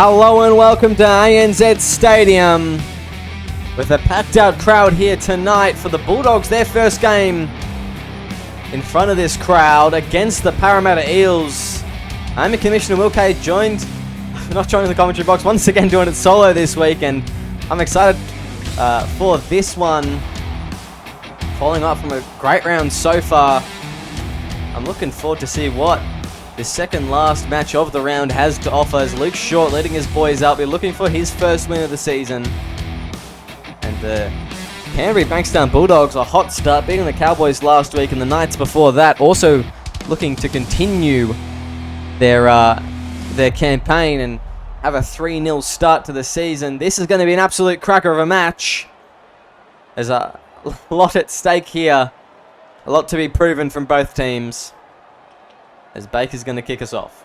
Hello and welcome to ANZ Stadium with a packed out crowd here tonight for the Bulldogs, their first game in front of this crowd against the Parramatta Eels. I'm Commissioner Wilke, not joining the commentary box, once again doing it solo this week, and I'm excited for this one, following up from a great round so far. I'm looking forward to see what the second last match of the round has to offer, as Luke Short leading his boys out. We're looking for his first win of the season. And the Canterbury Bankstown Bulldogs, a hot start, beating the Cowboys last week and the nights before that, also looking to continue their campaign and have a 3-0 start to the season. This is going to be an absolute cracker of a match. There's a lot at stake here. A lot to be proven from both teams, as Baker's going to kick us off.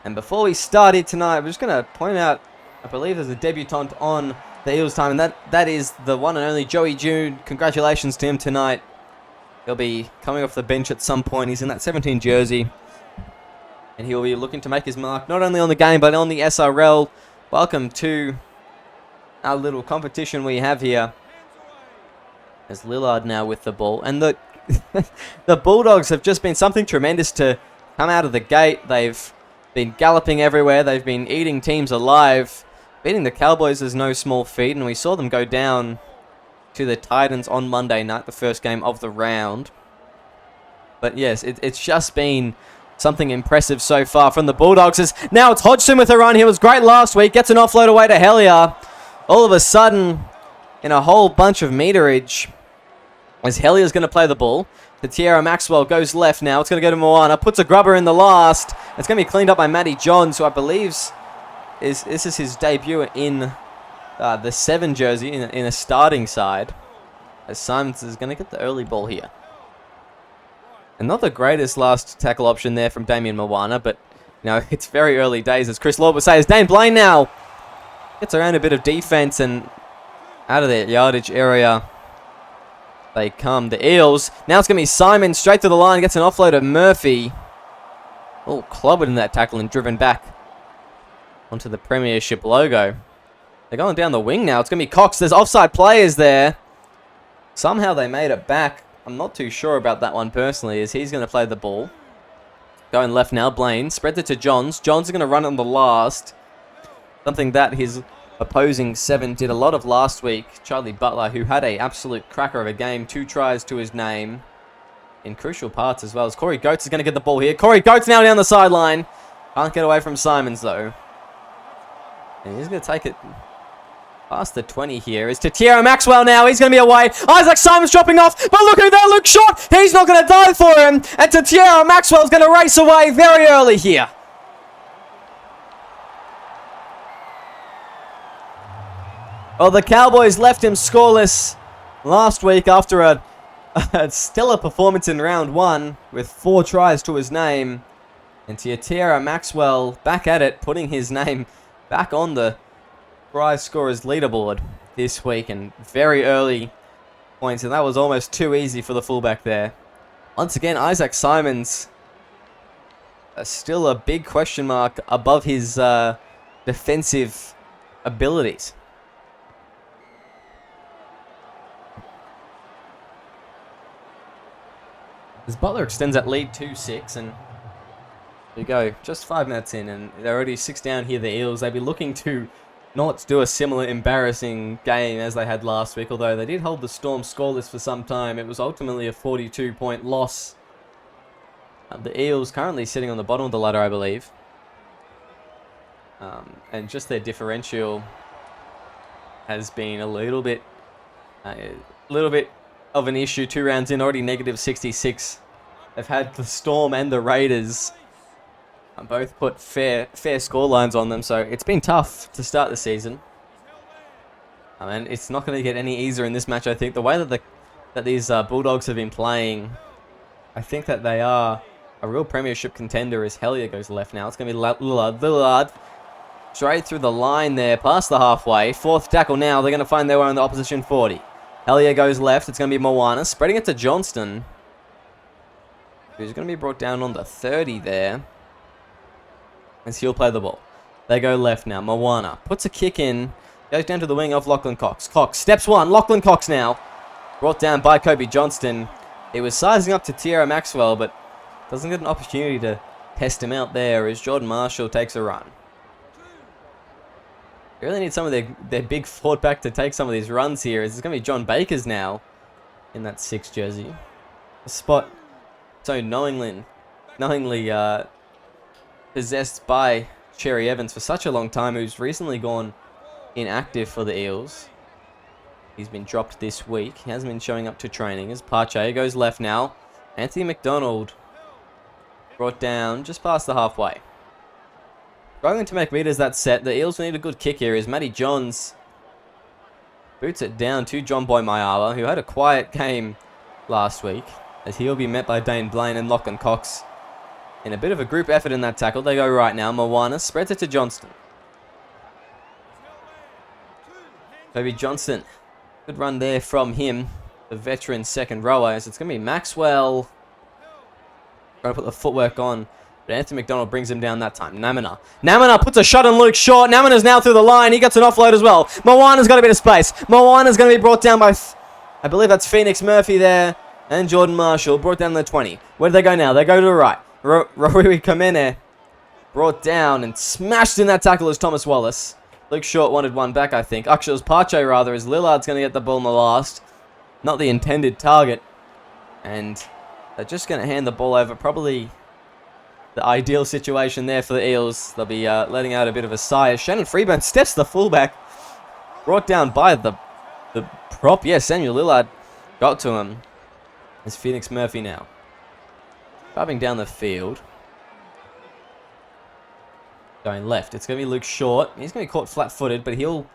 And before we start it tonight, I'm just going to point out, I believe there's a debutant on the Eels time, and that is the one and only Joey June. Congratulations to him tonight. He'll be coming off the bench at some point. He's in that 17 jersey, and he'll be looking to make his mark not only on the game but on the SRL. Welcome to our little competition we have here. There's Lillard now with the ball, and the Bulldogs have just been something tremendous to come out of the gate. They've been galloping everywhere. They've been eating teams alive. Beating the Cowboys is no small feat, and we saw them go down to the Titans on Monday night, the first game of the round. But yes, it's just been something impressive so far from the Bulldogs. Now it's Hodgson with a run. He was great last week. Gets an offload away to Hellier. All of a sudden, in a whole bunch of meterage, as Hellier's going to play the ball. The Tierra Maxwell goes left now. It's going to go to Moana. Puts a grubber in the last. It's going to be cleaned up by Matty Johns, who I believe this is his debut in the 7 jersey in a starting side. As Simons is going to get the early ball here. And not the greatest last tackle option there from Damien Moana, but it's very early days, as Chris Lord would say. As Dane Blaine now gets around a bit of defense and out of the yardage area they come. The Eels. Now it's going to be Simon straight to the line. Gets an offload of Murphy. Oh, clobbered in that tackle and driven back onto the Premiership logo. They're going down the wing now. It's going to be Cox. There's offside players there. Somehow they made it back. I'm not too sure about that one personally, as he's going to play the ball. Going left now. Blaine spreads it to Johns. Johns is going to run on the last. Something that his opposing 7 did a lot of last week. Charlie Butler, who had an absolute cracker of a game, 2 tries to his name in crucial parts, as well as Corey Goetz is going to get the ball here. Corey Goetz now down the sideline. Can't get away from Simons though. And he's going to take it past the 20 here. Is to Tierra Maxwell now. He's going to be away. Isaac Simons dropping off. But look who there, Luke Short. He's not going to die for him. And Tierra Maxwell's going to race away very early here. Well, the Cowboys left him scoreless last week after a stellar performance in round 1 with 4 tries to his name. And Tierra Maxwell back at it, putting his name back on the try scorers leaderboard this week, and very early points, and that was almost too easy for the fullback there. Once again, Isaac Simons still a big question mark above his defensive abilities. As Butler extends that lead to 6, and there you go, just 5 minutes in, and they're already 6 down here, the Eels. They'd be looking to not do a similar embarrassing game as they had last week, although they did hold the Storm scoreless for some time. It was ultimately a 42-point loss. The Eels currently sitting on the bottom of the ladder, I believe. And just their differential has been a little bit of an issue. 2 rounds in, already negative 66. They've had the Storm and the Raiders both put fair score lines on them, so it's been tough to start the season. And it's not going to get any easier in this match, I think. The way that these Bulldogs have been playing, I think that they are a real premiership contender, as Hellier goes left now. It's going to be Lillard straight through the line there, past the halfway. 4th tackle now. They're going to find their way on the opposition 40. Hellier goes left. It's going to be Moana. Spreading it to Johnston, who's going to be brought down on the 30 there, as he'll play the ball. They go left now. Moana puts a kick in. Goes down to the wing of Lachlan Cox. Cox steps one. Lachlan Cox now. Brought down by Kobe Johnston. He was sizing up to Tierra Maxwell, but doesn't get an opportunity to test him out there as Jordan Marshall takes a run. You really need some of their big forward back to take some of these runs here. It's going to be John Baker's now in that 6 jersey. A spot so knowingly possessed by Cherry Evans for such a long time, who's recently gone inactive for the Eels. He's been dropped this week. He hasn't been showing up to training. As Pache goes left now. Anthony McDonald brought down just past the halfway. Struggling to make meters that set. The Eels need a good kick here as Matty Johns boots it down to John Boy Mayala, who had a quiet game last week, as he'll be met by Dane Blaine and Lachlan Cox in a bit of a group effort in that tackle. They go right now. Moana spreads it to Johnston. Kobe Johnston. Good run there from him, the veteran second rower, as it's going to be Maxwell trying to put the footwork on, but Anthony McDonald brings him down that time. Namina puts a shot on Luke Short. Namina's now through the line. He gets an offload as well. Moana's got a bit of space. Moana's going to be brought down by, I believe that's Phoenix Murphy there, and Jordan Marshall brought down the 20. Where do they go now? They go to the right. Rui Kamene brought down and smashed in that tackle as Thomas Wallace. Luke Short wanted one back, I think. Actually, it was Pache, rather, as Lillard's going to get the ball in the last. Not the intended target. And they're just going to hand the ball over. Probably the ideal situation there for the Eels. They'll be letting out a bit of a sigh as Shannon Freeburn steps the fullback. Brought down by the prop. Yeah, Samuel Lillard got to him. It's Phoenix Murphy now. Driving down the field. Going left. It's going to be Luke Short. He's going to be caught flat-footed, but he'll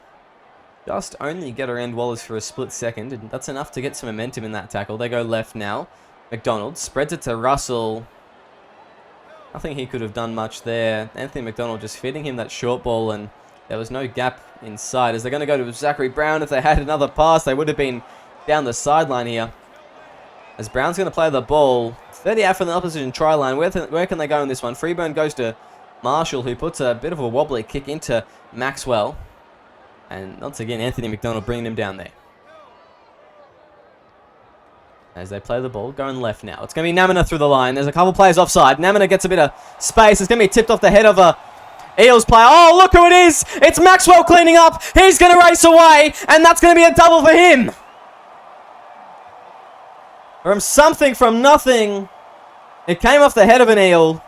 just only get around Wallace for a split second, and that's enough to get some momentum in that tackle. They go left now. McDonald spreads it to Russell. Nothing he could have done much there. Anthony McDonald just feeding him that short ball, and there was no gap inside. As they're going to go to Zachary Brown, if they had another pass, they would have been down the sideline here. As Brown's going to play the ball 30 out from the opposition try line. Where can they go in this one? Freeburn goes to Marshall, who puts a bit of a wobbly kick into Maxwell. And once again, Anthony McDonald bringing him down there. As they play the ball, going left now. It's going to be Namina through the line. There's a couple players offside. Namina gets a bit of space. It's going to be tipped off the head of a Eels player. Oh, look who it is. It's Maxwell cleaning up. He's going to race away. And that's going to be a double for him. From something from nothing. It came off the head of an Eel.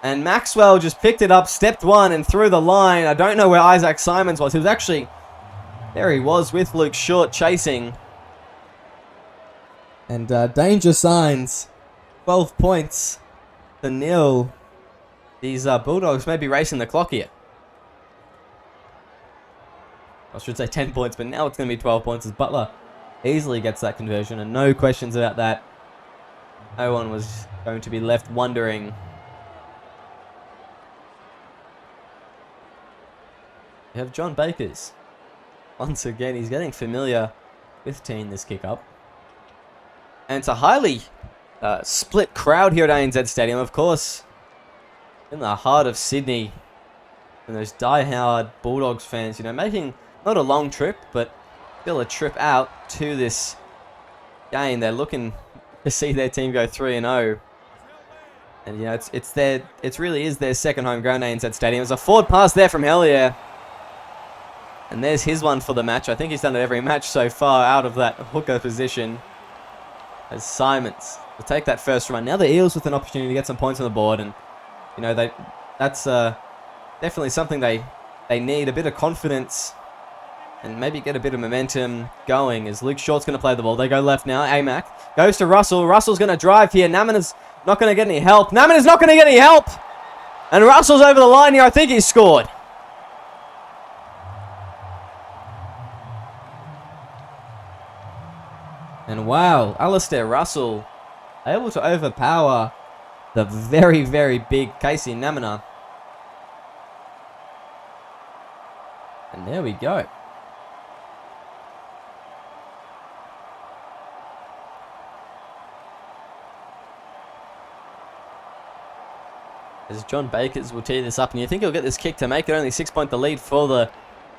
And Maxwell just picked it up, stepped one, and threw the line. I don't know where Isaac Simons was. He was actually... There he was with Luke Short chasing. And danger signs. 12 points to nil. These Bulldogs may be racing the clock here. I should say 10 points, but now it's going to be 12 points as Butler easily gets that conversion. And no questions about that. No one was going to be left wondering. We have John Bakers. Once again, he's getting familiar with team this kick-up. And it's a highly split crowd here at ANZ Stadium, of course. In the heart of Sydney. And those die-hard Bulldogs fans, you know, making not a long trip, but still a trip out to this game. They're looking to see their team go 3-0. And, you know, it really is their second home ground, ANZ Stadium. There's a forward pass there from Hellier. And there's his one for the match. I think he's done it every match so far out of that hooker position. As Simons will take that first run. Now the Eels with an opportunity to get some points on the board. And, you know, that's definitely something they need. A bit of confidence. And maybe get a bit of momentum going as Luke Short's going to play the ball. They go left now. Amac goes to Russell. Russell's going to drive here. Namina's not going to get any help. Namina's not going to get any help. And Russell's over the line here. I think he's scored. And wow, Alistair Russell able to overpower the very, very big Casey Namina. And there we go. As John Bakers will tee this up, and you think he'll get this kick to make it only 6-point the lead for the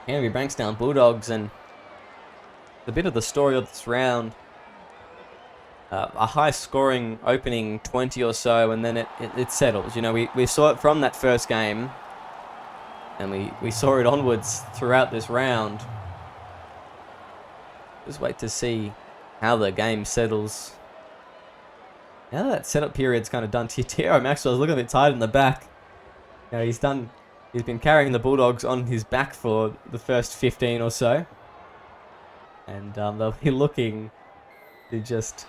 Henry Bankstown Bulldogs, and a bit of the story of this round. A high-scoring opening 20 or so, and then it settles. You know, we saw it from that first game, and we saw it onwards throughout this round. Just wait to see how the game settles. Now that setup period's kind of done, Tiro Maxwell's looking a bit tired in the back. You know, he's been carrying the Bulldogs on his back for the first 15 or so. And they'll be looking to just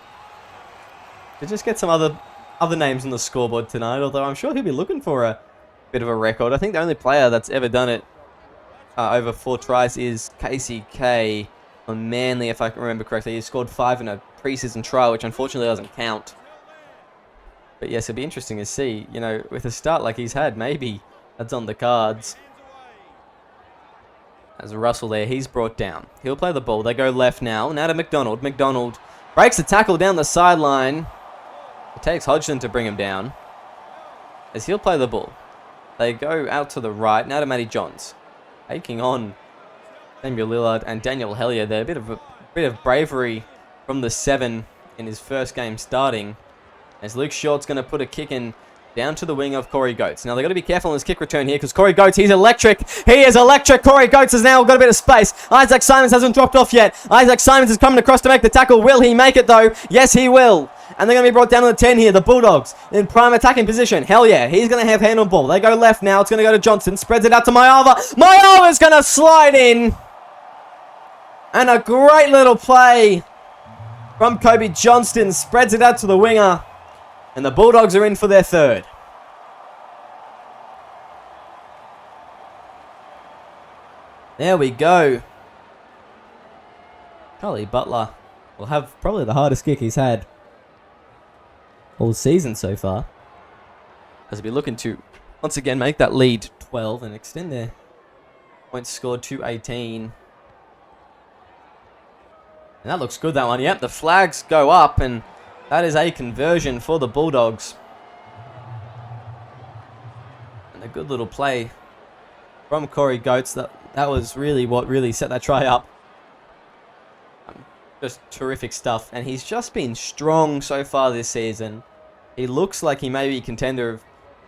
get some other names on the scoreboard tonight, although I'm sure he'll be looking for a bit of a record. I think the only player that's ever done it over 4 tries is Casey K on Manly, if I can remember correctly. He scored 5 in a preseason trial, which unfortunately doesn't count. But yes, it'll be interesting to see, you know, with a start like he's had, maybe that's on the cards. As Russell there, he's brought down. He'll play the ball. They go left now. Now to McDonald. McDonald breaks the tackle down the sideline. It takes Hodgson to bring him down, as he'll play the ball. They go out to the right. Now to Matty Johns. Taking on Samuel Lillard and Daniel Hellier there. A bit of bravery from the 7 in his first game starting, as Luke Short's going to put a kick in down to the wing of Corey Goetz. Now, they've got to be careful on his kick return here, because Corey Goetz, he's electric. He is electric. Corey Goetz has now got a bit of space. Isaac Simons hasn't dropped off yet. Isaac Simons is coming across to make the tackle. Will he make it, though? Yes, he will. And they're going to be brought down to the 10 here. The Bulldogs in prime attacking position. Hell yeah. He's going to have hand on ball. They go left now. It's going to go to Johnson. Spreads it out to Mayava. Mayava's going to slide in. And a great little play from Kobe Johnston. Spreads it out to the winger. And the Bulldogs are in for their third. There we go. Charlie Butler will have probably the hardest kick he's had all season so far, as we'll be looking to once again make that lead 12 and extend their points scored to 18. And that looks good, that one. Yep, the flags go up, and that is a conversion for the Bulldogs. And a good little play from Corey Goetz. That was really what really set that try up. Just terrific stuff. And he's just been strong so far this season. He looks like he may be a contender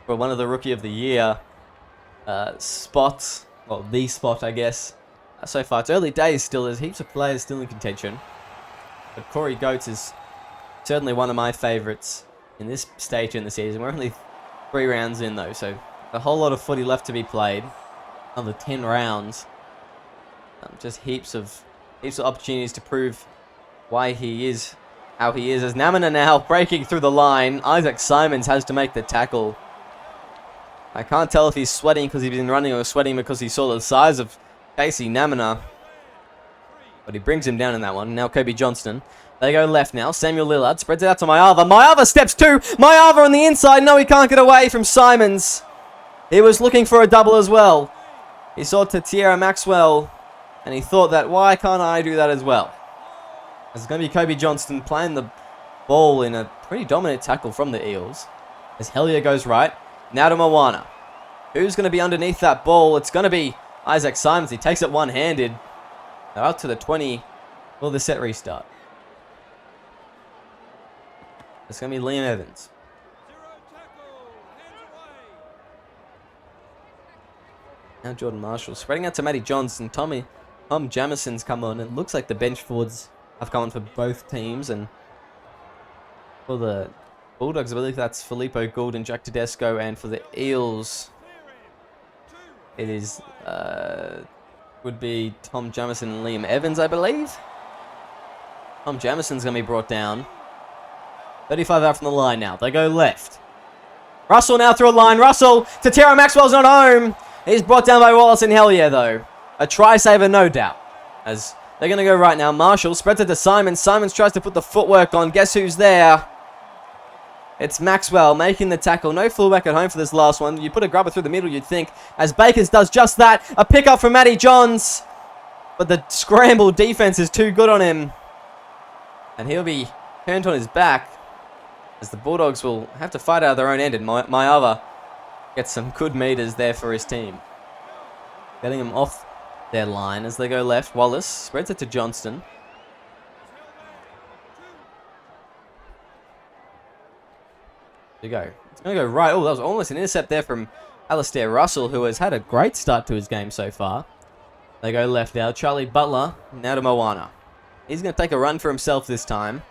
for one of the Rookie of the Year spots. Well, the spot, I guess. So far, it's early days still. There's heaps of players still in contention. But Corey Goetz is certainly one of my favourites in this stage in the season. We're only 3 rounds in, though, so a whole lot of footy left to be played. Another 10 rounds. Just heaps of opportunities to prove why he is how he is. As Namina now breaking through the line. Isaac Simons has to make the tackle. I can't tell if he's sweating because he's been running or sweating because he saw the size of Casey Namina. But he brings him down in that one. Now Kobe Johnston. They go left now. Samuel Lillard spreads it out to Mayava. Mayava steps 2. Mayava on the inside. No, he can't get away from Simons. He was looking for a double as well. He saw Tatiera Maxwell, and he thought that, why can't I do that as well? It's going to be Kobe Johnston playing the ball in a pretty dominant tackle from the Eels. As Hellier goes right. Now to Moana. Who's going to be underneath that ball? It's going to be Isaac Simons. He takes it one-handed. They're up to the 20. Will the set restart? It's going to be Liam Evans. Now Jordan Marshall spreading out to Matty Johns, and Tom Jamison's come on. It looks like the bench forwards have come on for both teams, and for the Bulldogs, I believe that's Filippo Gould and Jack Tedesco, and for the Eels, it is would be Tom Jamison and Liam Evans, I believe. Tom Jamison's going to be brought down. 35 out from the line now. They go left. Russell now through a line. Russell to Tara Maxwell's not home. He's brought down by Wallace and Hellier, though. A try-saver, no doubt. As they're going to go right now. Marshall spreads it to Simons. Simons tries to put the footwork on. Guess who's there? It's Maxwell making the tackle. No fullback at home for this last one. You put a grubber through the middle, you'd think. As Bakers does just that. A pick-up from Matty Johns. But the scramble defense is too good on him. And he'll be turned on his back, as the Bulldogs will have to fight out of their own end. And Mayava Gets some good meters there for his team. Getting them off their line as they go left. Wallace spreads it to Johnston. There you go. It's going to go right. Oh, that was almost an intercept there from Alistair Russell, who has had a great start to his game so far. They go left now. Charlie Butler, now to Moana. He's going to take a run for himself this time.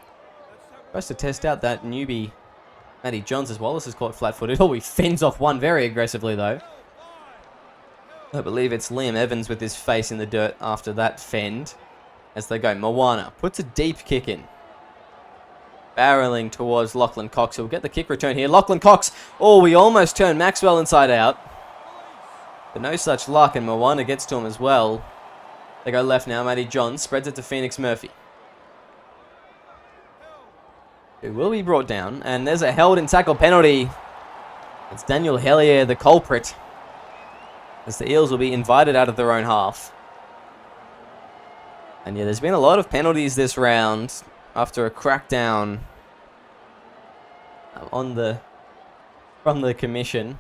Tries to test out that newbie, Matty Johns, as Wallace is caught flat-footed. Oh, he fends off one very aggressively, though. I believe it's Liam Evans with his face in the dirt after that fend. As they go, Moana puts a deep kick in. Barreling towards Lachlan Cox, who will get the kick return here. Lachlan Cox, oh, we almost turned Maxwell inside out. But no such luck, and Moana gets to him as well. They go left now. Matty Johns spreads it to Phoenix Murphy, who will be brought down. And there's a held and tackle penalty. It's Daniel Hellier, the culprit, as the Eels will be invited out of their own half. And yeah, there's been a lot of penalties this round after a crackdown from the commission.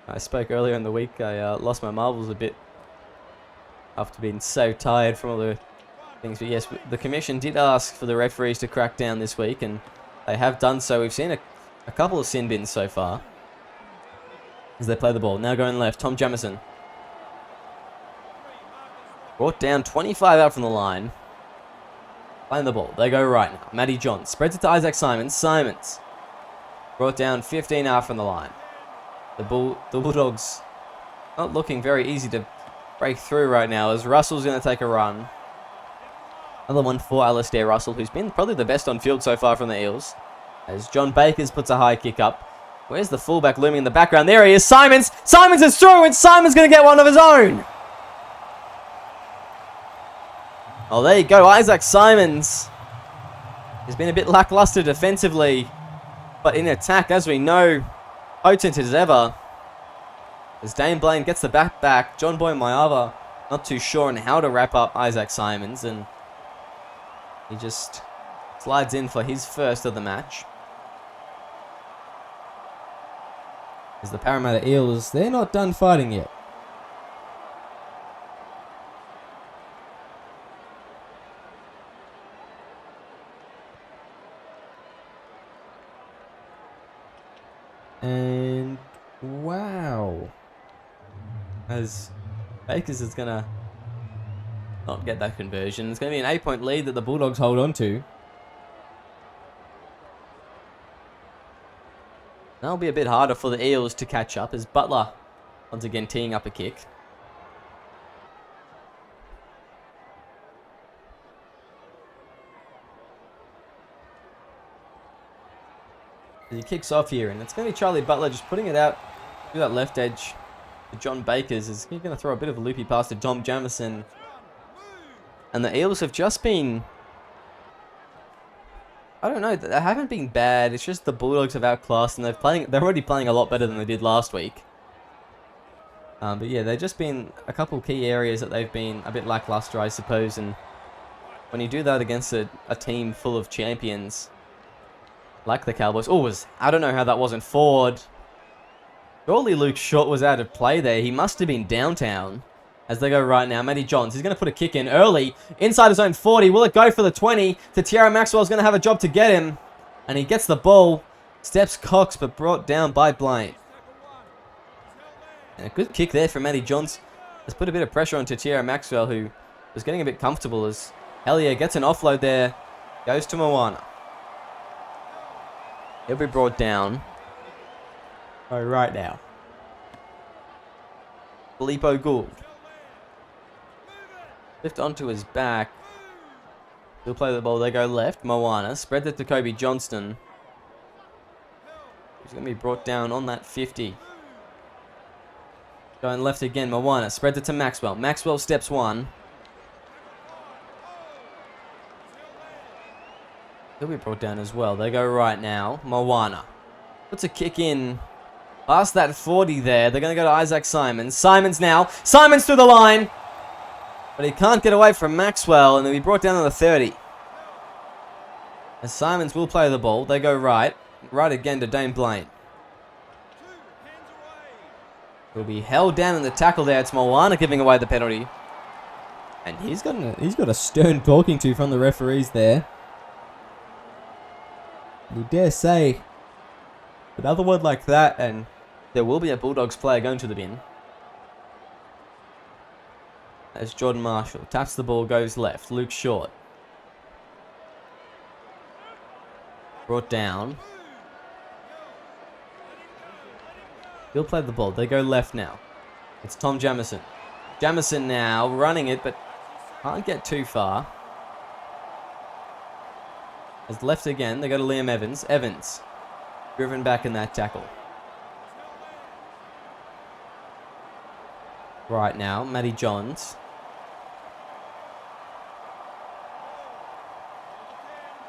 I spoke earlier in the week. I lost my marbles a bit after being so tired from all the things. But yes, the commission did ask for the referees to crack down this week, and they have done so. We've seen a couple of sin bins so far as they play the ball. Now going left, Tom Jamison. Brought down 25 out from the line. Playing the ball. They go right now. Matty Johns spreads it to Isaac Simons. Simons brought down 15 out from the line. The Bulldogs not looking very easy to break through right now, as Russell's going to take a run. Another one for Alistair Russell, who's been probably the best on field so far from the Eels. As John Bakers puts a high kick up. Where's the fullback looming in the background? There he is. Simons! Simons is through, and Simons going to get one of his own! Oh, there you go. Isaac Simons has been a bit lackluster defensively, but in attack, as we know, potent as ever. As Dane Blaine gets the back. John Boy Maiava not too sure on how to wrap up Isaac Simons, and he just slides in for his first of the match. As the Parramatta Eels, they're not done fighting yet. And wow, as Bakers is going to not get that conversion. It's going to be an 8-point lead that the Bulldogs hold on to. That'll be a bit harder for the Eels to catch up, as Butler once again teeing up a kick. He kicks off here, and it's going to be Charlie Butler just putting it out through that left edge to John Bakers. He's going to throw a bit of a loopy pass to Tom Jamison. And the Eels have just been, I don't know, they haven't been bad. It's just the Bulldogs have outclassed, and they're already playing a lot better than they did last week. But yeah, they've just been a couple key areas that they've been a bit lackluster, I suppose. And when you do that against a team full of champions like the Cowboys. Oh, I don't know how that wasn't forward. Surely Luke Short was out of play there. He must have been downtown. As they go right now, Matty Johns, he's going to put a kick in early, inside his own 40. Will it go for the 20? Tatiara Maxwell's going to have a job to get him. And he gets the ball. Steps Cox, but brought down by Blaine. And a good kick there from Matty Johns. Has put a bit of pressure on Tatiara Maxwell, who was getting a bit comfortable, as Hellier gets an offload there. Goes to Moana. He'll be brought down. Oh, right now. Filippo Gould. Lift onto his back. He'll play the ball. They go left. Moana. Spread it to Kobe Johnston. He's going to be brought down on that 50. Going left again. Moana. Spread it to Maxwell. Maxwell steps one. He'll be brought down as well. They go right now. Moana puts a kick in past that 40 there. They're going to go to Isaac Simons. Simons now. Simons through the line. But he can't get away from Maxwell, and they'll be brought down to the 30. As Simons will play the ball. They go right. Right again to Dane Blaine. He'll be held down in the tackle there. It's Moana giving away the penalty. And he's got a stern talking to from the referees there. You dare say another one like that, and there will be a Bulldogs player going to the bin. As Jordan Marshall taps the ball, goes left. Luke Short. Brought down. He'll play the ball. They go left now. It's Tom Jamison. Jamison now running it, but can't get too far. As left again, they go to Liam Evans. Evans driven back in that tackle. Right now, Matty Johns.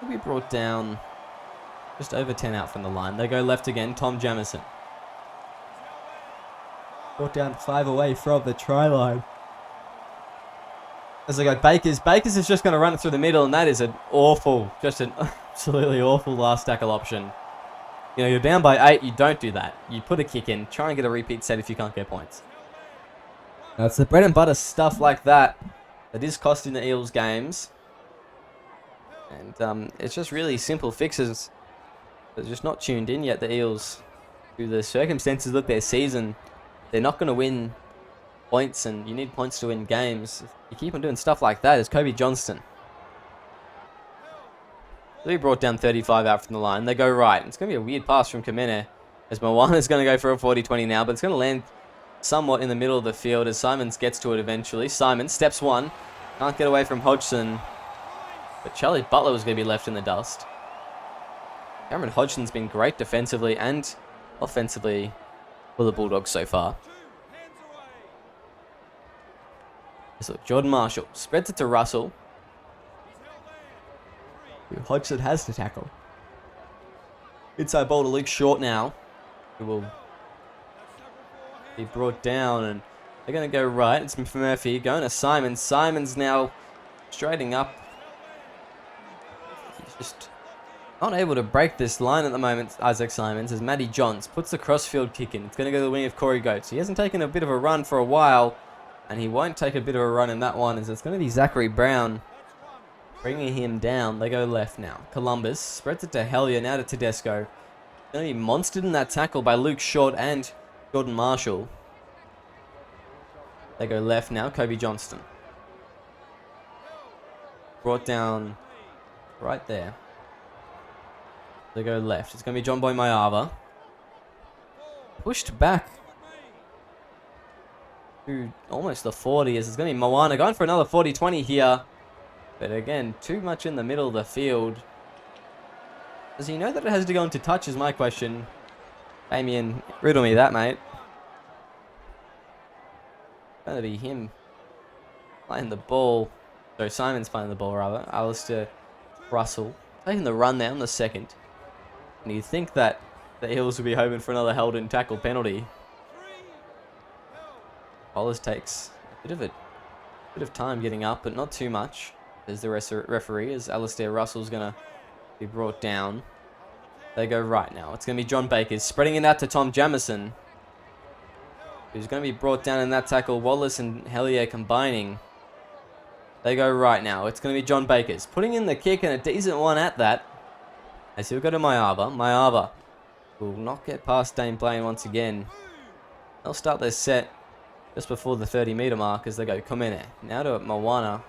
Will be brought down just over 10 out from the line. They go left again, Tom Jamison. Brought down 5 away from the try line. As they go Bakers. Bakers is just going to run it through the middle, and that is an absolutely awful last tackle option. You know, you're down by 8, you don't do that. You put a kick in, try and get a repeat set if you can't get points. Now, it's the bread and butter stuff like that that is costing the Eels games. And it's just really simple fixes. They're just not tuned in yet, the Eels. Through the circumstances of their season, they're not going to win points, and you need points to win games. If you keep on doing stuff like that, it's Kobe Johnston. They brought down 35 out from the line. They go right. It's going to be a weird pass from Kamene, as Moana's going to go for a 40-20 now, but it's going to land somewhat in the middle of the field as Simons gets to it eventually. Simons steps one. Can't get away from Hodgson. But Charlie Butler was going to be left in the dust. Cameron Hodgson's been great defensively and offensively for the Bulldogs so far. So Jordan Marshall spreads it to Russell. Hodgson has to tackle. Inside ball to Luke Short now. Who will be brought down, and they're going to go right. It's Murphy going to Simons. Simons now straightening up. He's just not able to break this line at the moment, Isaac Simons, as Matty Johns puts the crossfield kick in. It's going to go to the wing of Corey Goetz. He hasn't taken a bit of a run for a while, and he won't take a bit of a run in that one, as it's going to be Zachary Brown bringing him down. They go left now. Columbus spreads it to Hellier, now to Tedesco. Going to be monstered in that tackle by Luke Short and Jordan Marshall. They go left now. Kobe Johnston. Brought down right there. They go left. It's going to be John Boy Mayava. Pushed back to almost the 40, as it's going to be Moana going for another 40-20 here. But again, too much in the middle of the field. Does he know that it has to go into touch is my question. Damien, riddle me that, mate. Going to be him playing the ball. So Simon's playing the ball, rather. Alistair Russell taking the run there on the second. And you'd think that the Eels would be hoping for another held-in tackle penalty. Hollis takes a bit of time getting up, but not too much. There's the referee, as Alistair Russell's going to be brought down. They go right now. It's going to be John Bakers spreading it out to Tom Jamison, who's going to be brought down in that tackle. Wallace and Hellier combining. They go right now. It's going to be John Bakers putting in the kick, and a decent one at that. As he'll go to Mayava. Mayava will not get past Dane Blaine once again. They'll start their set just before the 30-meter mark as they go Komene. Now to Moana.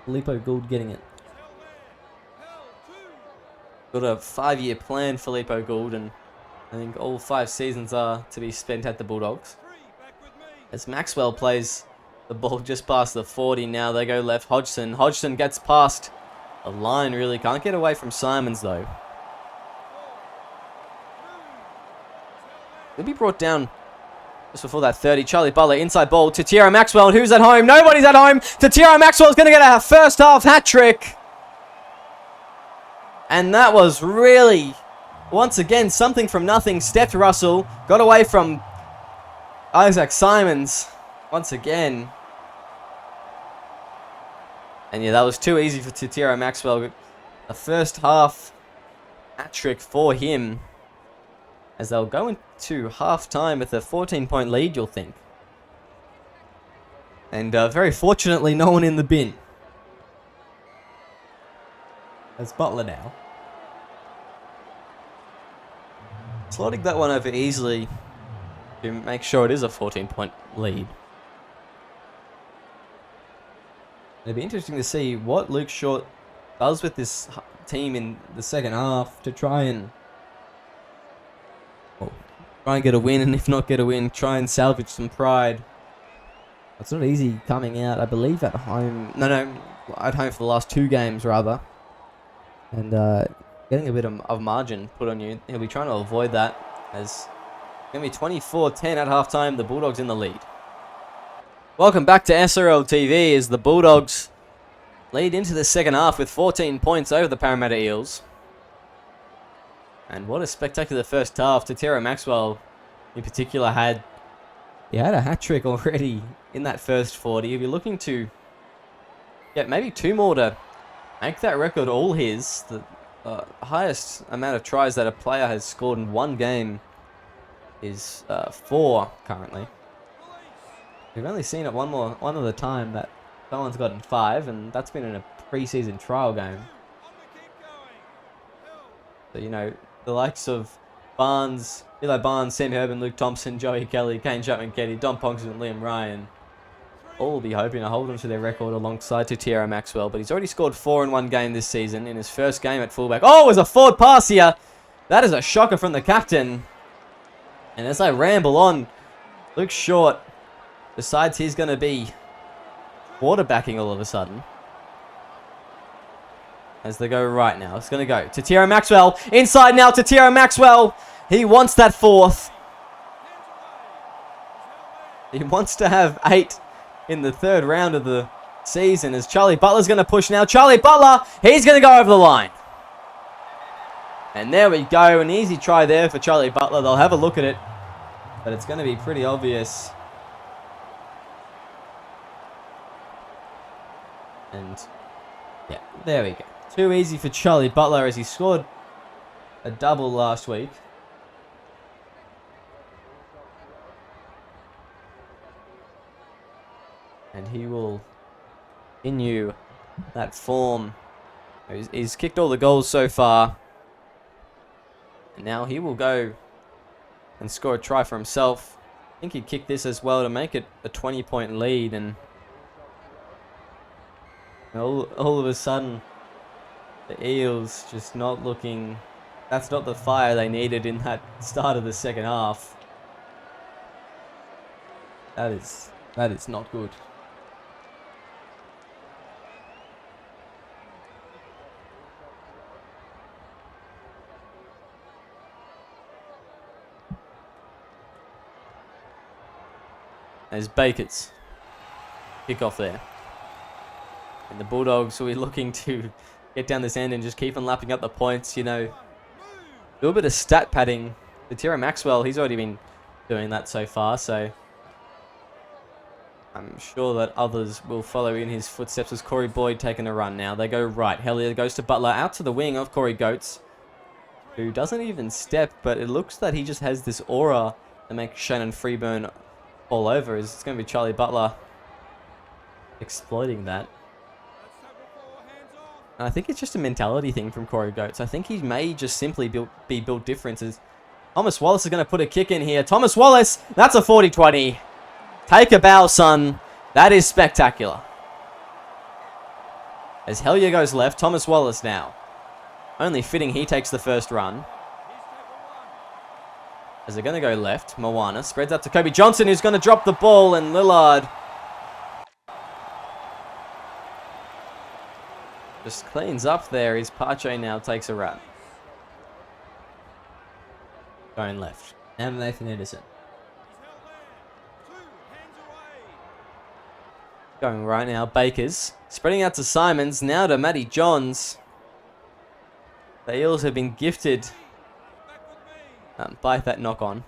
Filippo Gould getting it. Got a 5-year plan, Filippo Gould, and I think all 5 seasons are to be spent at the Bulldogs. As Maxwell plays the ball just past the 40, now they go left. Hodgson. Hodgson gets past the line, really. Can't get away from Simons, though. He'll be brought down just before that 30. Charlie Butler, inside ball to Tierra Maxwell. Who's at home? Nobody's at home. Tierra Maxwell's going to get a first half hat trick. And that was really, once again, something from nothing. Stepped Russell, got away from Isaac Simons once again. And yeah, that was too easy for Tierra Maxwell. A first half hat trick for him. as they'll go into half-time with a 14-point lead, you'll think. And very fortunately, no one in the bin. That's Butler now. Slotting that one over easily to make sure it is a 14-point lead. It'll be interesting to see what Luke Short does with this team in the second half to try and get a win, and if not get a win, try and salvage some pride. It's not easy coming out, I believe, at home. No, at home for the last 2 games, rather. And getting a bit of margin put on you. He'll be trying to avoid that, as it's going to be 24-10 at halftime. The Bulldogs in the lead. Welcome back to SRL TV as the Bulldogs lead into the second half with 14 points over the Parramatta Eels. And what a spectacular first half. Tatero Maxwell, in particular, had a hat-trick already in that first 40. If you're looking to get maybe 2 more to make that record all his, the highest amount of tries that a player has scored in one game is 4 currently. We've only seen it one other time that someone's gotten 5, and that's been in a pre-season trial game. So, you know, the likes of Barnes, Eli Barnes, Sam Herban, Luke Thompson, Joey Kelly, Kane Chapman-Ketty, Don Ponks and Liam Ryan all will be hoping to hold on to their record alongside Tatero Maxwell, but he's already scored 4 in one game this season in his first game at fullback. Oh, it was a forward pass here. That is a shocker from the captain. And as I ramble on, Luke Short decides he's going to be quarterbacking all of a sudden. As they go right now. It's going to go to Tatero Maxwell. Inside now to Tatero Maxwell. He wants that 4th. He wants to have 8 in the 3rd round of the season as Charlie Butler's going to push now. Charlie Butler, he's going to go over the line. And there we go. An easy try there for Charlie Butler. They'll have a look at it, but it's going to be pretty obvious. And yeah, there we go. Too easy for Charlie Butler as he scored a double last week. And he will continue that form. He's kicked all the goals so far. And now he will go and score a try for himself. I think he kicked this as well to make it a 20-point lead. And all of a sudden, the Eels just not looking... That's not the fire they needed in that start of the second half. That is not good. There's Baker's kick off there. And the Bulldogs will be looking to get down this end and just keep on lapping up the points, you know. Do a bit of stat padding. Tatero Maxwell, he's already been doing that so far, so I'm sure that others will follow in his footsteps as Corey Boyd taking a run now. They go right. Hellier goes to Butler, out to the wing of Corey Goetz, who doesn't even step, but it looks that he just has this aura that makes Shannon Freeburn all over. It's going to be Charlie Butler exploiting that. And I think it's just a mentality thing from Corey Goetz. I think he may just simply be built differences. Thomas Wallace is going to put a kick in here. Thomas Wallace, that's a 40-20. Take a bow, son. That is spectacular. As Hellier goes left, Thomas Wallace now. Only fitting he takes the first run. As they're going to go left, Moana spreads out to Kobe Johnson, who's going to drop the ball, and Lillard just cleans up there. His Pache now takes a run. Going left. And Nathan Anderson. Going right now, Bakers. Spreading out to Simons, now to Matty Johns. The Eels have been gifted by that knock on.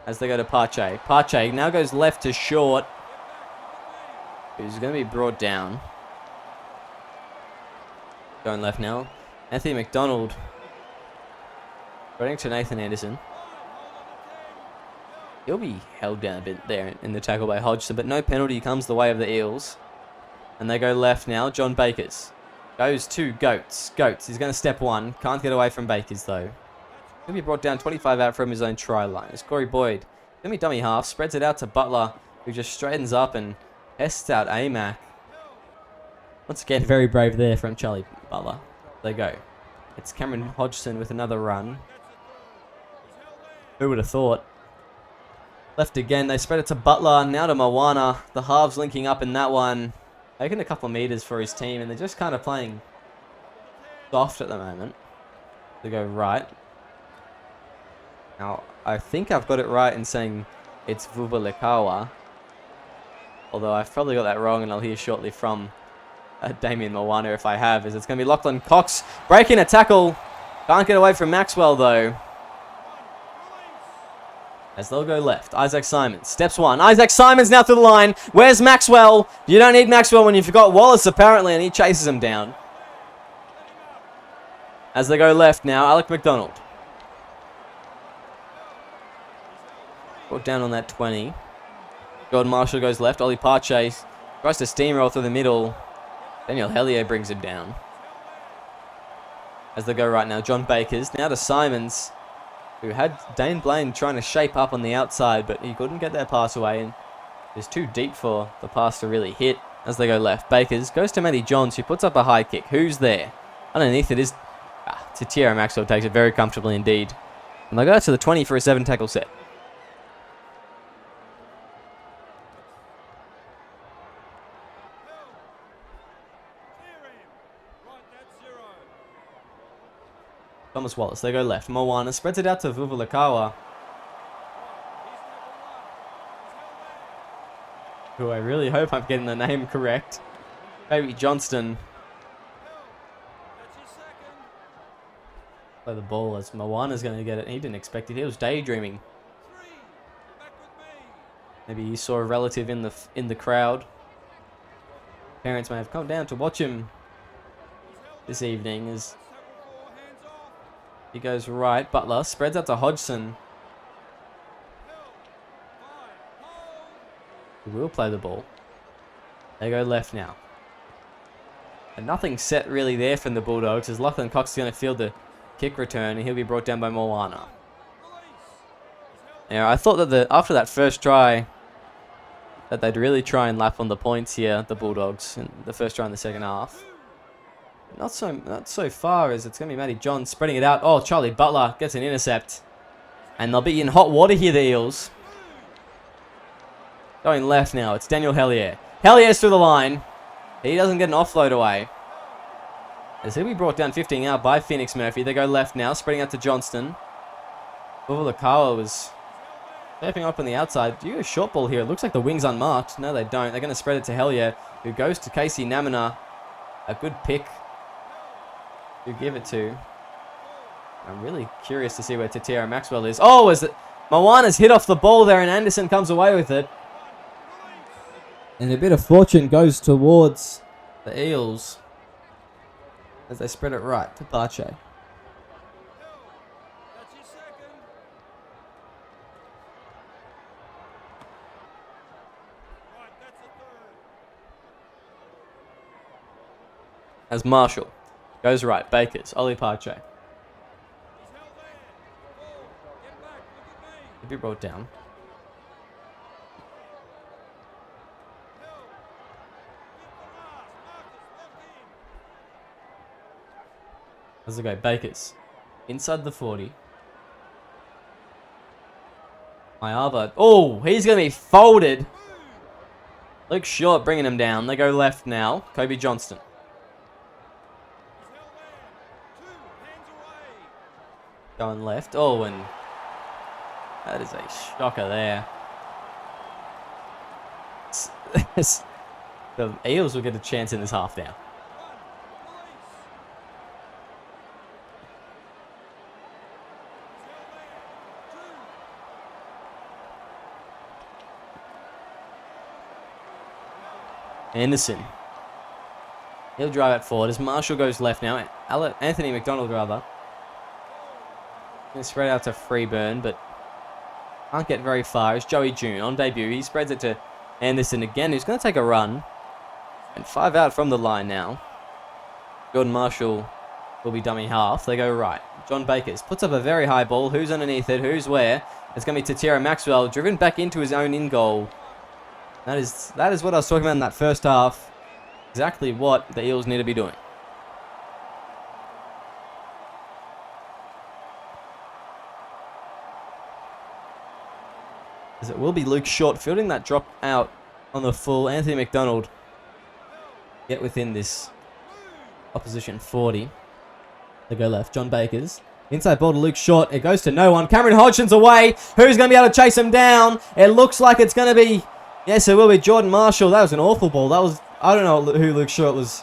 As they go to Pache. Pache now goes left to Short, who's going to be brought down. Going left now. Anthony McDonald. Running to Nathan Anderson. He'll be held down a bit there in the tackle by Hodgson, but no penalty comes the way of the Eels. And they go left now. John Bakers goes to Goats. Goats, he's going to step one. Can't get away from Bakers, though. He'll be brought down 25 out from his own try line. It's Corey Boyd. Going to be dummy half. Spreads it out to Butler, who just straightens up and pests out Amac. Once again, very brave there from Charlie Butler. They go. It's Cameron Hodgson with another run. Who would have thought? Left again. They spread it to Butler. Now to Moana. The halves linking up in that one. Taking a couple of meters for his team, and they're just kind of playing soft at the moment. They go right. Now, I think I've got it right in saying it's Vubalekawa. Although I've probably got that wrong, and I'll hear shortly from Damien Moana if I have. It's going to be Lachlan Cox breaking a tackle. Can't get away from Maxwell, though. As they'll go left. Isaac Simons. Steps one. Isaac Simons now through the line. Where's Maxwell? You don't need Maxwell when you forgot Wallace, apparently, and he chases him down. As they go left now, Alec McDonald. Brought down on that 20. Jordan Marshall goes left. Ollie Pache tries to steamroll through the middle. Daniel Hellier brings him down. As they go right now, John Bakers. Now to Simons, who had Dane Blaine trying to shape up on the outside, but he couldn't get that pass away, and it's too deep for the pass to really hit. As they go left, Bakers goes to Matty Johns, who puts up a high kick. Who's there? Underneath it is Tatiera Maxwell, takes it very comfortably indeed. And they go to the 20 for a 7-tackle set. Thomas Wallace, they go left. Moana spreads it out to Vuvalakawa, who I really hope I'm getting the name correct. Baby Johnston. Play the ball as Moana's going to get it. He didn't expect it. He was daydreaming. Maybe he saw a relative in the crowd. Parents may have come down to watch him this evening as he goes right. Butler spreads out to Hodgson, who will play the ball. They go left now. And nothing set really there from the Bulldogs as Lachlan Cox is going to field the kick return, and he'll be brought down by Moana. Now, I thought that after that first try, that they'd really try and lap on the points here, the Bulldogs, in the first try in the second half. Not so far, as it's going to be Matty John spreading it out. Oh, Charlie Butler gets an intercept. And they'll be in hot water here, the Eels. Going left now, it's Daniel Hellier. Hellier's through the line. He doesn't get an offload away, as he'll be brought down 15 out by Phoenix Murphy. They go left now, spreading out to Johnston. Vuvalakawa was stepping up on the outside. Do you a short ball here? It looks like the wing's unmarked. No, they don't. They're going to spread it to Hellier, who goes to Casey Namina. A good pick to give it to. I'm really curious to see where Tatiera Maxwell is. Oh, is it? Moana's hit off the ball there, and Anderson comes away with it. And a bit of fortune goes towards the Eels as they spread it right to Pache. As Marshall goes right, Bakers, Ollie Pache. He'll be brought down. As they go, Bakers inside the 40. Mayava. Oh, he's going to be folded. Luke Short bringing him down. They go left now. Kobe Johnston. Going left. Oh, and that is a shocker there. The Eels will get a chance in this half now. Anderson. He'll drive it forward as Marshall goes left now. Anthony McDonald, rather. Going to spread out to Freeburn, but Can't get very far. It's Joey June on debut. He spreads it to Anderson again, who's going to take a run. And 5 out from the line now. Jordan Marshall will be dummy half. They go right. John Bakers puts up a very high ball. Who's underneath it? Who's where? It's going to be Tatira Maxwell, driven back into his own in-goal. That is what I was talking about in that first half. Exactly what the Eels need to be doing. As it will be Luke Short fielding that drop out on the full. Anthony McDonald get within this opposition 40. They go left. John Bakers. Inside ball to Luke Short. It goes to no one. Cameron Hodgson's away. Who's going to be able to chase him down? It looks like it's going to be... Yes, it will be Jordan Marshall. That was an awful ball. That was... I don't know who Luke Short was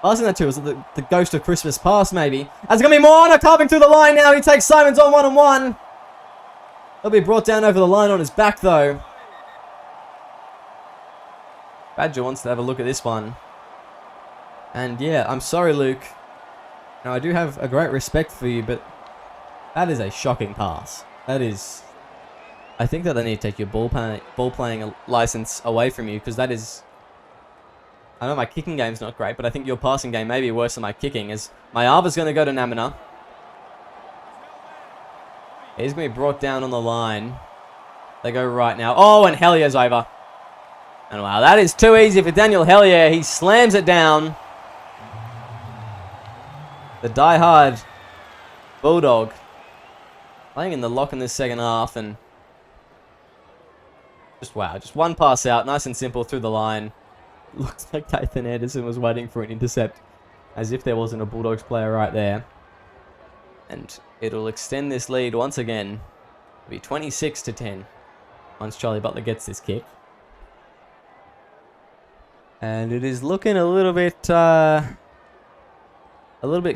passing that to. Was it the ghost of Christmas past, maybe? It's going to be Moana carving through the line now. He takes Simons on 1-on-1. He'll be brought down over the line on his back, though. Badger wants to have a look at this one. And yeah, I'm sorry, Luke. Now, I do have a great respect for you, but that is a shocking pass. That is... I think that they need to take your ball playing license away from you, because that is... I know my kicking game's not great, but I think your passing game may be worse than my kicking, as Mayava's going to go to Namina. He's going to be brought down on the line. They go right now. Oh, and Hellier's over. And wow, that is too easy for Daniel Hellier. He slams it down. The die-hard Bulldog playing in the lock in this second half, and just wow, just one pass out, nice and simple through the line. Looks like Nathan Anderson was waiting for an intercept, as if there wasn't a Bulldogs player right there. And it'll extend this lead once again. It'll be 26-10 once Charlie Butler gets this kick. And it is looking a little bit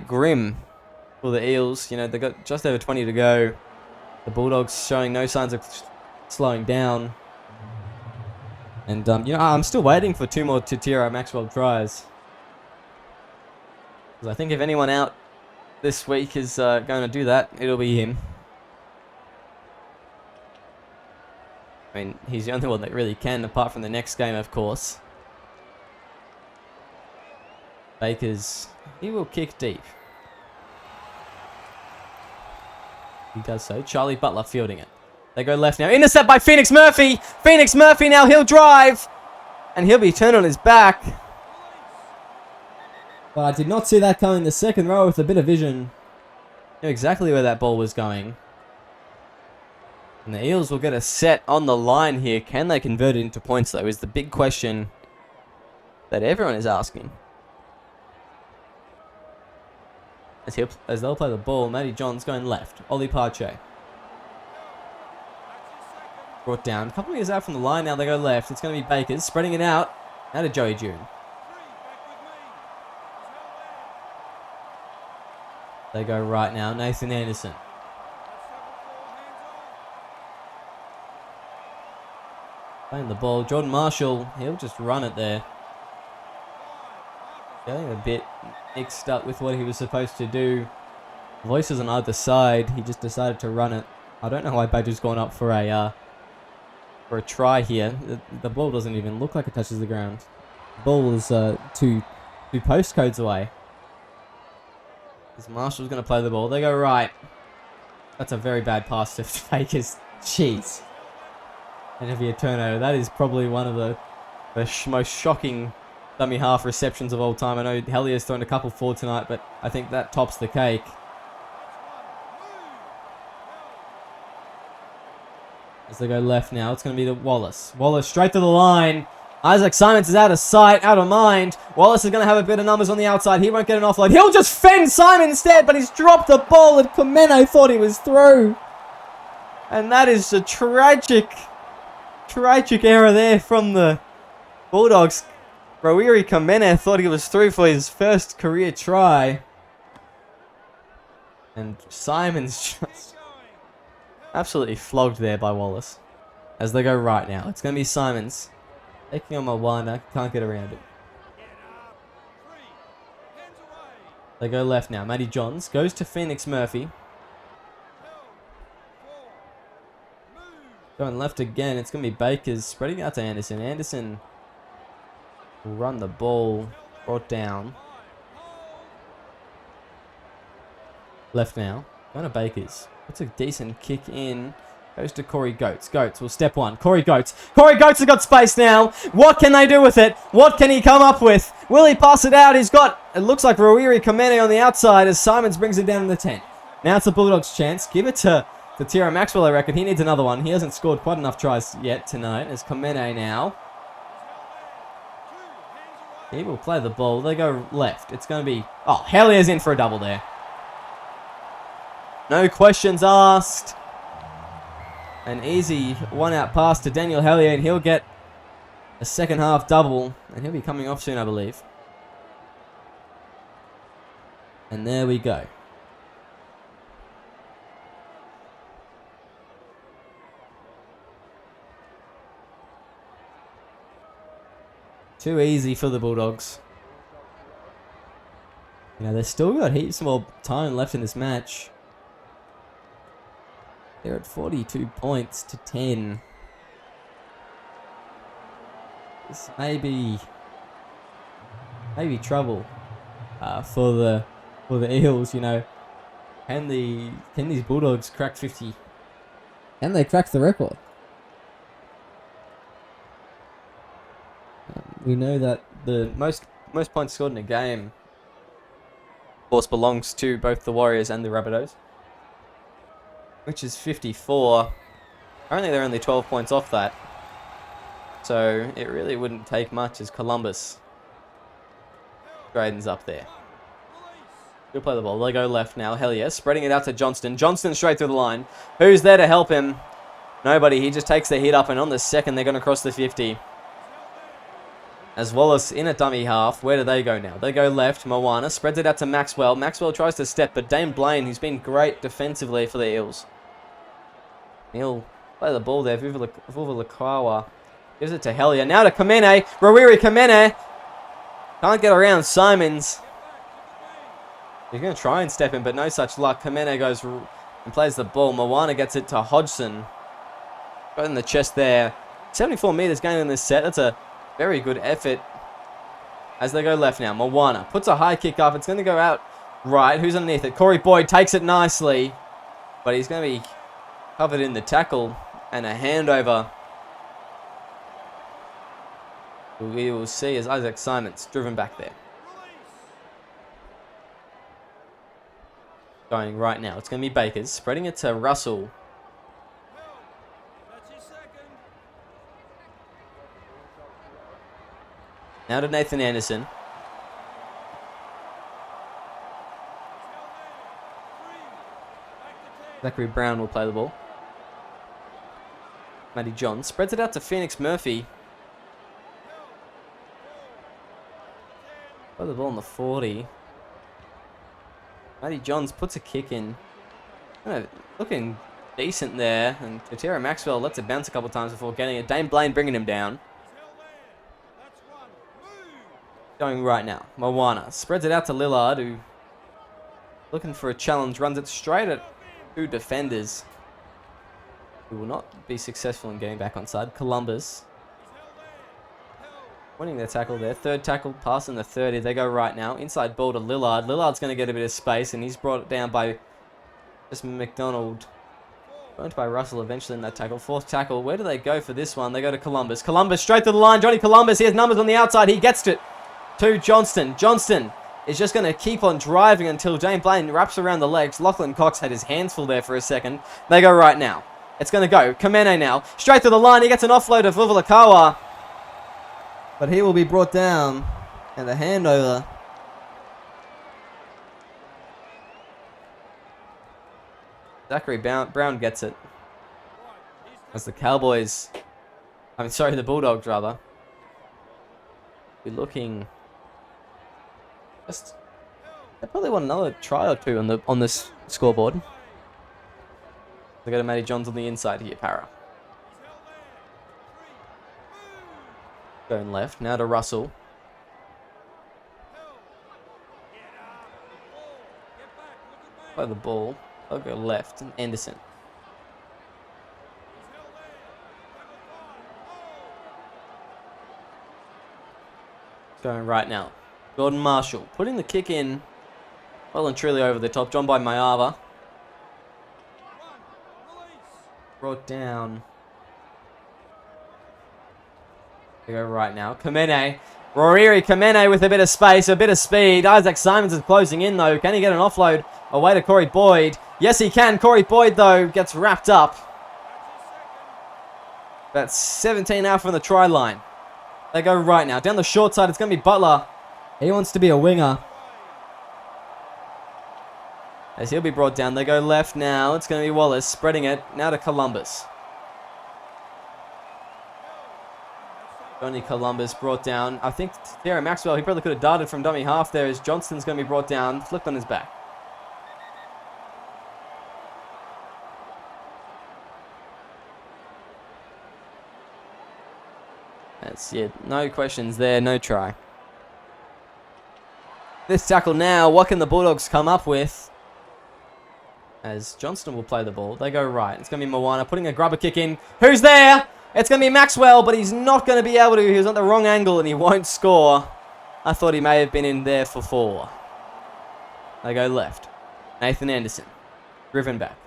grim for the Eels. You know, they got just over 20 to go. The Bulldogs showing no signs of slowing down. And, you know, I'm still waiting for 2 more Tatira Maxwell tries. Because I think if anyone out this week is going to do that, it'll be him. I mean, he's the only one that really can, apart from the next game, of course. Bakers, he will kick deep. He does so. Charlie Butler fielding it. They go left now. Intercept by Phoenix Murphy. Phoenix Murphy now, he'll drive. And he'll be turned on his back. But I did not see that coming. The second row with a bit of vision. Knew exactly where that ball was going. And the Eels will get a set on the line here. Can they convert it into points, though, is the big question that everyone is asking. As they'll play the ball, Matty Johns going left. Ollie Parche. Brought down. A couple of meters out from the line now. They go left. It's going to be Bakers spreading it out. Now to Joey June. They go right now. Nathan Anderson. Playing the ball. Jordan Marshall. He'll just run it there. Getting a bit mixed up with what he was supposed to do. Voices on either side. He just decided to run it. I don't know why Badger's gone up for a try here. The ball doesn't even look like it touches the ground. The ball is two postcodes away. As Marshall's going to play the ball. They go right. That's a very bad pass to Fakers. Jeez. And it'll be a turnover. That is probably one of the most shocking dummy half receptions of all time. I know Hellier's thrown a couple forward tonight, but I think that tops the cake. As they go left now, it's going to be to Wallace. Wallace straight to the line. Isaac Simons is out of sight, out of mind. Wallace is going to have a bit of numbers on the outside. He won't get an offload. He'll just fend Simon instead, but he's dropped the ball and Kamene thought he was through. And that is a tragic error there from the Bulldogs. Rawiri Kamene thought he was through for his first career try. And Simon's just absolutely flogged there by Wallace. As they go right now. It's going to be Simons. Taking on Moana. Can't get around it. They go left now. Matty Johns goes to Phoenix Murphy. Going left again. It's going to be Bakers spreading out to Anderson. Anderson will run the ball. Brought down. Left now. Going to Bakers. Puts a decent kick in. Goes to Corey Goats. Goats will step one. Corey Goats. Corey Goats has got space now. What can they do with it? What can he come up with? Will he pass it out? He's got, it looks like Ruiri Kamene on the outside as Simons brings it down in the 10. Now it's the Bulldogs' chance. Give it to Tiro Maxwell, I reckon. He needs another one. He hasn't scored quite enough tries yet tonight. As Kamene now. He will play the ball. They go left. It's going to be... Oh, Hellier's in for a double there. No questions asked. An easy one-out pass to Daniel Hellier, and he'll get a second half double, and he'll be coming off soon, I believe. And there we go. Too easy for the Bulldogs. You know, they've still got heaps more time left in this match. They're at 42 points to 10. This may be trouble for the Eels. You know, can these Bulldogs crack 50? Can they crack the record? We know that the most points scored in a game, of course, belongs to both the Warriors and the Rabbitohs, which is 54. Apparently they're only 12 points off that. So it really wouldn't take much as Columbus. Drayden's up there. He'll play the ball. They go left now. Hellier spreading it out to Johnston. Johnston straight through the line. Who's there to help him? Nobody. He just takes the hit up, and on the second they're going to cross the 50. As Wallace in a dummy half. Where do they go now? They go left. Moana spreads it out to Maxwell. Maxwell tries to step, but Dane Blaine, who's been great defensively for the Eels. He'll play the ball there. Vuvalakawa gives it to Hellier. Now to Kamene. Ruiri Kamene. Can't get around Simons. He's going to try and step in, but no such luck. Kamene goes and plays the ball. Moana gets it to Hodgson. Got in the chest there. 74 metres gained in this set. That's a very good effort. As they go left now. Moana puts a high kick up. It's going to go out right. Who's underneath it? Corey Boyd takes it nicely. But he's going to be covered in the tackle. And a handover. We will see as Isaac Simons driven back there. Going right now. It's going to be Bakers. Spreading it to Russell. Now to Nathan Anderson. Zachary Brown will play the ball. Matty John spreads it out to Phoenix Murphy. Play the ball on the 40. Matty Johns puts a kick in. Looking decent there. And Tiro Maxwell lets it bounce a couple of times before getting it. Dane Blaine bringing him down. Going right now. Moana spreads it out to Lillard, who looking for a challenge. Runs it straight at two defenders, who will not be successful in getting back onside. Columbus winning their tackle there. Third tackle, passing the 30. They go right now. Inside ball to Lillard. Lillard's going to get a bit of space, and he's brought it down by just McDonald. Burnt by Russell eventually in that tackle. Fourth tackle. Where do they go for this one? They go to Columbus. Columbus straight to the line. Johnny Columbus. He has numbers on the outside. He gets it to Johnston. Johnston is just going to keep on driving until Dane Blaine wraps around the legs. Lachlan Cox had his hands full there for a second. They go right now. It's going to go. Kamene now. Straight to the line. He gets an offload of Vuvalakawa. But he will be brought down. And the handover. Zachary Brown gets it. As the Cowboys... the Bulldogs rather. Be looking... They probably want another try or two on this scoreboard. They go to Matty Johns on the inside here, Para. Going left, now to Russell. Play the ball. They'll go left, and Anderson. Going right now. Jordan Marshall putting the kick in well and truly over the top. John by Mayava. Brought down. They go right now. Kamene. Roriri Kamene with a bit of space, a bit of speed. Isaac Simons is closing in though. Can he get an offload away to Corey Boyd? Yes, he can. Corey Boyd though gets wrapped up. That's 17 out from the try line. They go right now. Down the short side, it's going to be Butler. He wants to be a winger. As he'll be brought down. They go left now. It's going to be Wallace spreading it. Now to Columbus. Johnny Columbus brought down. I think Terry Maxwell, he probably could have darted from dummy half there as Johnston's going to be brought down. Flipped on his back. That's it. No questions there. No try. This tackle now. What can the Bulldogs come up with? As Johnston will play the ball. They go right. It's going to be Moana putting a grubber kick in. Who's there? It's going to be Maxwell, but he's not going to be able to. He was at the wrong angle and he won't score. I thought he may have been in there for 4. They go left. Nathan Anderson. Driven back.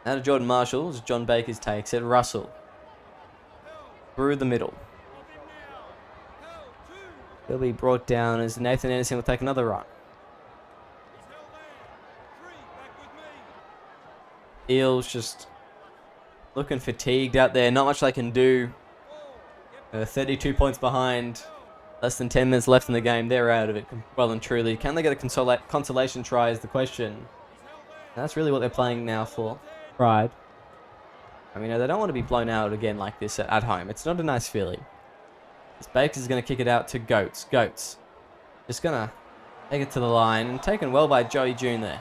Now to Jordan Marshall as John Bakers takes it. Russell. Through the middle. He'll be brought down as Nathan Anderson will take another run. Eels just looking fatigued out there. Not much they can do. 32 points behind. Less than 10 minutes left in the game. They're out of it well and truly. Can they get a consolation try is the question. And that's really what they're playing now for. Pride. I mean, they don't want to be blown out again like this at home. It's not a nice feeling. This Bakers is going to kick it out to Goats. Goats. Just going to take it to the line. And taken well by Joey June there.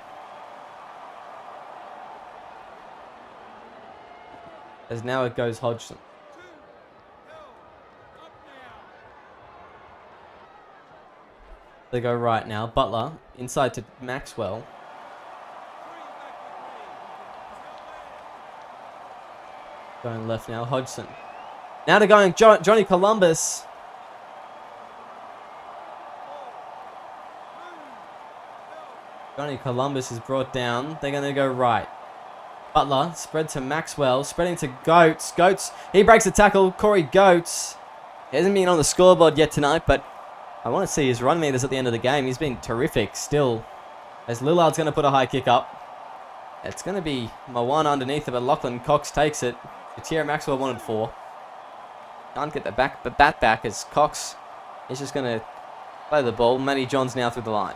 As now it goes Hodgson. They go right now. Butler inside to Maxwell. Going left now. Hodgson. Now to going Johnny Columbus. Johnny Columbus is brought down. They're going to go right. Butler, spread to Maxwell, spreading to Goats. Goats, he breaks the tackle. Corey Goats. He hasn't been on the scoreboard yet tonight, but I want to see his run meters at the end of the game. He's been terrific still. As Lillard's going to put a high kick up. It's going to be Moana underneath it, but Lachlan Cox takes it. Terry Maxwell wanted 4. Can't get the bat back as Cox is just going to play the ball. Matty Johns now through the line.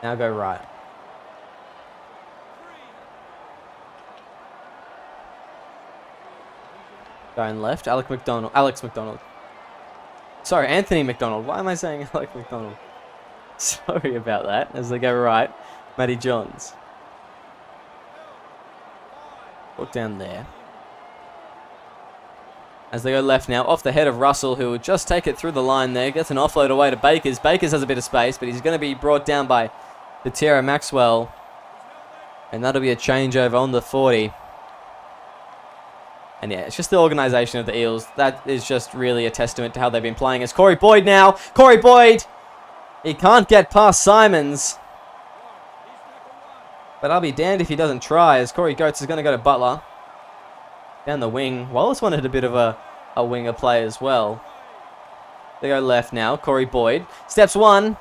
Now go right. Going left. Alex McDonald. Sorry, Anthony McDonald. Why am I saying Alex McDonald? Sorry about that. As they go right. Matty Johns. Put down there. As they go left now, off the head of Russell, who will just take it through the line there. Gets an offload away to Bakers. Bakers has a bit of space, but he's going to be brought down by Tara Maxwell. And that'll be a changeover on the 40. And yeah, it's just the organisation of the Eels. That is just really a testament to how they've been playing. It's Corey Boyd now. Corey Boyd! He can't get past Simons. But I'll be damned if he doesn't try, as Corey Goats is going to go to Butler. Down the wing. Wallace wanted a bit of a winger play as well. They go left now. Corey Boyd. Steps 1.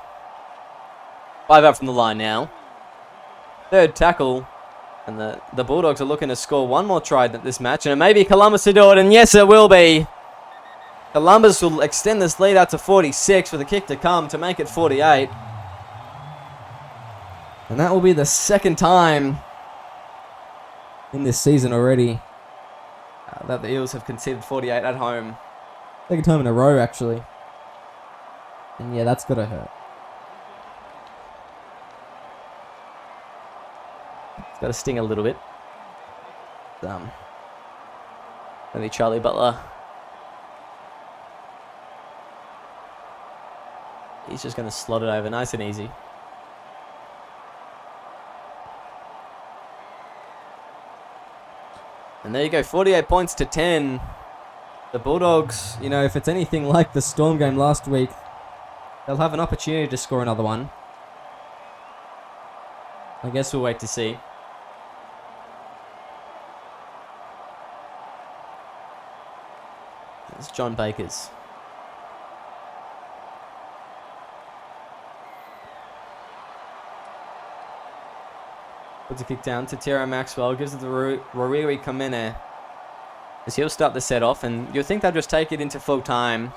5 out from the line now. Third tackle. And the Bulldogs are looking to score one more try at this match. And it may be Columbus to do it. And yes, it will be. Columbus will extend this lead out to 46 with a kick to come to make it 48. And that will be the second time in this season already that the Eels have conceded 48 at home. Second time in a row, actually. And yeah, that's got to hurt. It's got to sting a little bit. Maybe Charlie Butler. He's just going to slot it over nice and easy. And there you go, 48 points to 10. The Bulldogs, you know, if it's anything like the Storm game last week, they'll have an opportunity to score another one. I guess we'll wait to see. It's John Baker's. Puts a kick down to Tierra Maxwell. Gives it to Roriri Kamene. As he'll start the set off. And you'll think they'll just take it into full time.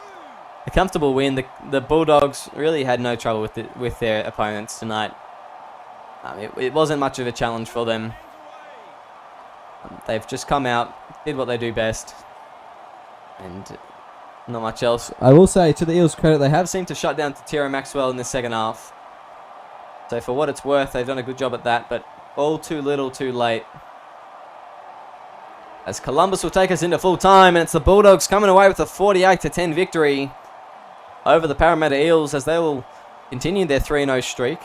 A comfortable win. The Bulldogs really had no trouble with their opponents tonight. It wasn't much of a challenge for them. They've just come out, did what they do best. And not much else. I will say, to the Eels' credit, they have seemed to shut down to Tierra Maxwell in the second half. So for what it's worth, they've done a good job at that, but all too little, too late. As Columbus will take us into full time, and it's the Bulldogs coming away with a 48-10 victory over the Parramatta Eels, as they will continue their 3-0 streak.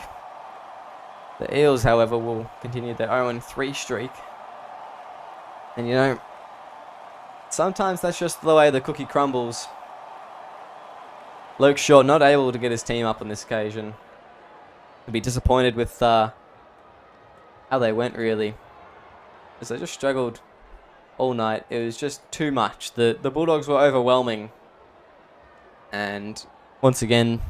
The Eels, however, will continue their 0-3 streak. And you know, sometimes that's just the way the cookie crumbles. Luke Short not able to get his team up on this occasion. To be disappointed with how they went, really. As they just struggled all night. It was just too much. The Bulldogs were overwhelming. And once again,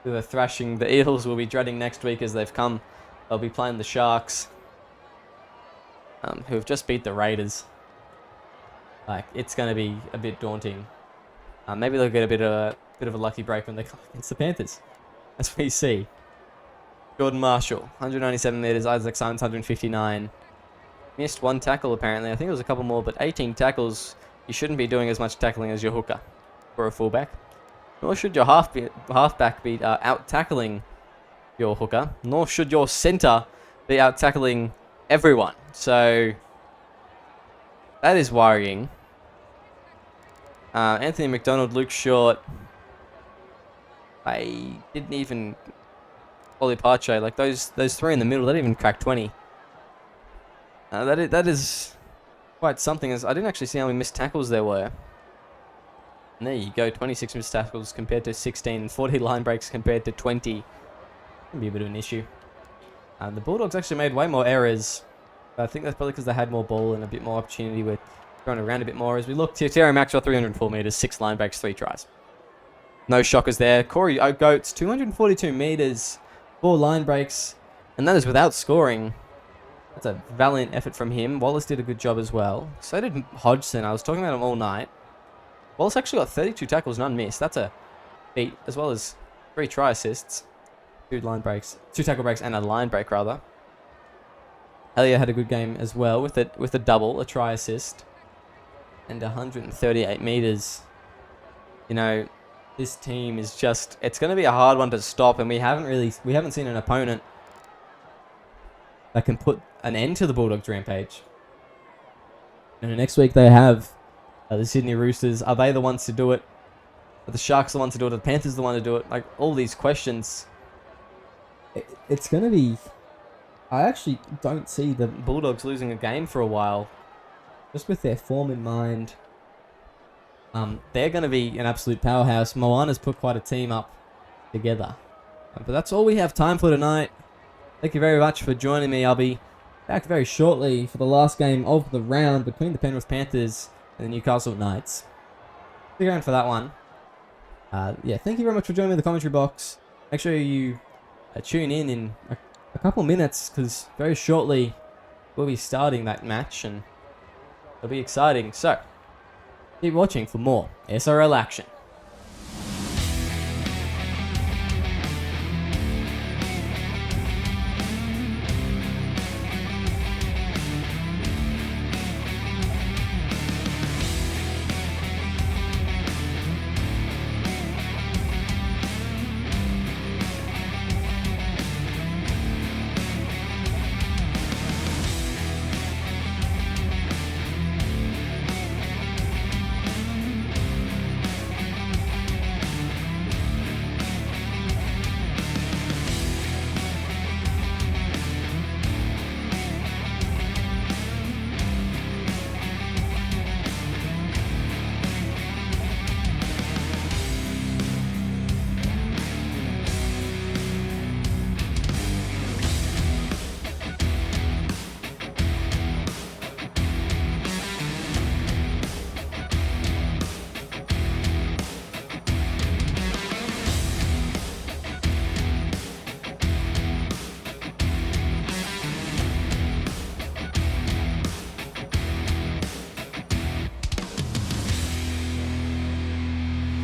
with a thrashing, the Eels will be dreading next week as they've come. They'll be playing the Sharks, who have just beat the Raiders. Like, it's going to be a bit daunting. Maybe they'll get a bit of a lucky break when they come against the Panthers, as we see. Jordan Marshall, 197 metres. Isaac Simons, 159. Missed one tackle, apparently. I think it was a couple more, but 18 tackles. You shouldn't be doing as much tackling as your hooker for a fullback. Nor should your halfback be out-tackling your hooker. Nor should your centre be out-tackling everyone. So, that is worrying. Anthony McDonald, Luke Short. I didn't even... Ollie Pache, like those three in the middle, they didn't even crack 20. That is quite something. As I didn't actually see how many missed tackles there were. And there you go, 26 missed tackles compared to 16, and 40 line breaks compared to 20. Can be a bit of an issue. The Bulldogs actually made way more errors. But I think that's probably because they had more ball and a bit more opportunity with throwing around a bit more. As we look to Terry Maxwell, 304 metres, 6 line breaks, 3 tries. No shockers there. Corey Oates, 242 metres, 4 line breaks, and that is without scoring. That's a valiant effort from him. Wallace did a good job as well. So did Hodgson. I was talking about him all night. Wallace actually got 32 tackles, none missed. That's a feat, as well as 3 try assists, 2 tackle breaks, and a line break rather. Elliot had a good game as well with a double, a try assist, and 138 metres. You know, this team is just, it's going to be a hard one to stop, and we haven't seen an opponent that can put an end to the Bulldogs rampage. And next week they have the Sydney Roosters. Are they the ones to do it? Are the Sharks the ones to do it? Are the Panthers the one to do it? Like, all these questions. It's going to be... I actually don't see the Bulldogs losing a game for a while. Just with their form in mind. They're going to be an absolute powerhouse. Moana's put quite a team up together. But that's all we have time for tonight. Thank you very much for joining me. I'll be back very shortly for the last game of the round between the Penrith Panthers and the Newcastle Knights. Stick around for that one. Yeah, thank you very much for joining me in the commentary box. Make sure you tune in a couple minutes, because very shortly we'll be starting that match and it'll be exciting. So, keep watching for more SRL action.